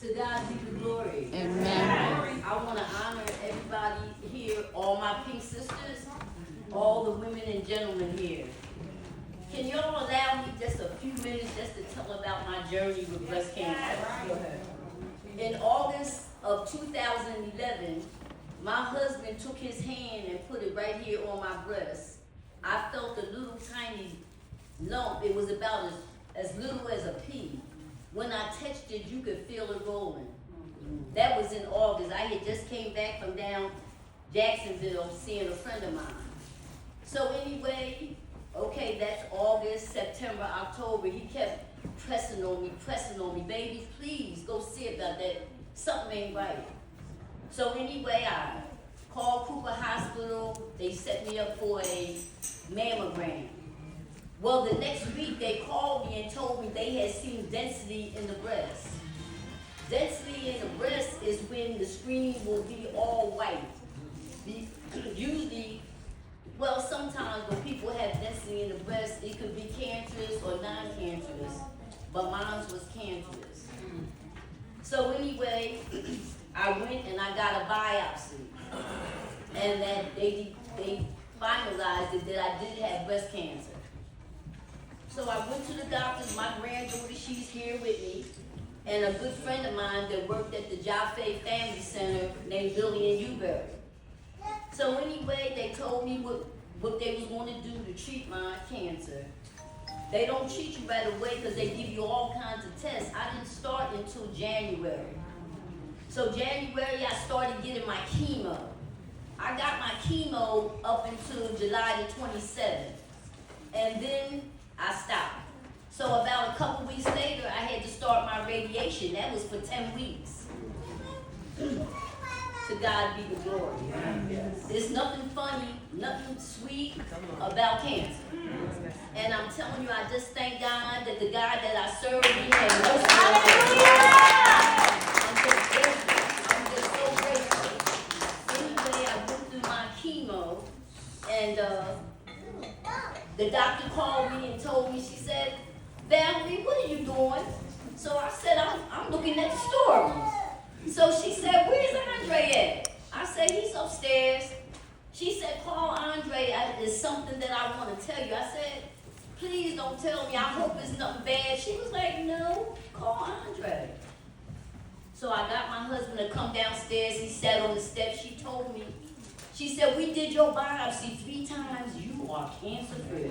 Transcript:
To God be the glory. Amen. I want to honor everybody here, all my pink sisters, all the women and gentlemen here. Can y'all allow me just a few minutes just to tell about my journey with breast cancer? Go ahead. In August of 2011, my husband took his hand and put it right here on my breast. I felt a little tiny lump. It was about as little as a pea. When I touched it, you could feel it rolling. That was in August. I had just came back from down Jacksonville seeing a friend of mine. So anyway, okay, that's August, September, October. He kept pressing on me. Baby, please go see about that. Something ain't right. So anyway, I called Cooper Hospital. They set me up for a mammogram. Well, the next week they called me and told me they had seen density in the breast. Density in the breast is when the screen will be all white. Usually, well, sometimes when people have density in the breast, it could be cancerous or non-cancerous, but mine was cancerous. So anyway, I went and I got a biopsy, and that they finalized it that I did have breast cancer. So I went to the doctors. My granddaughter, she's here with me, and a good friend of mine that worked at the Jaffe Family Center named Billy and Uberry. So anyway, they told me what they was going to do to treat my cancer. They don't treat you right away because they give you all kinds of tests. I didn't start until January. So January, I started getting my chemo. I got my chemo up until July the 27th. And then I stopped. So about a couple weeks later, I had to start my radiation. That was for 10 weeks. To God be the glory. There's nothing funny, nothing sweet about cancer. And I'm telling you, I just thank God that the God that I serve, He had mercy on me. I'm just so grateful. Anyway, I went through my chemo, and the doctor called me and told me, she said, Valerie, what are you doing? So I said, I'm looking at the stories. So she said, where's Andre at? I said, he's upstairs. She said, call Andre. There's something that I want to tell you. I said, please don't tell me. I hope it's nothing bad. She was like, no, call Andre. So I got my husband to come downstairs. He sat on the steps. She told me, she said, we did your biopsy 3 times. You are cancer-free.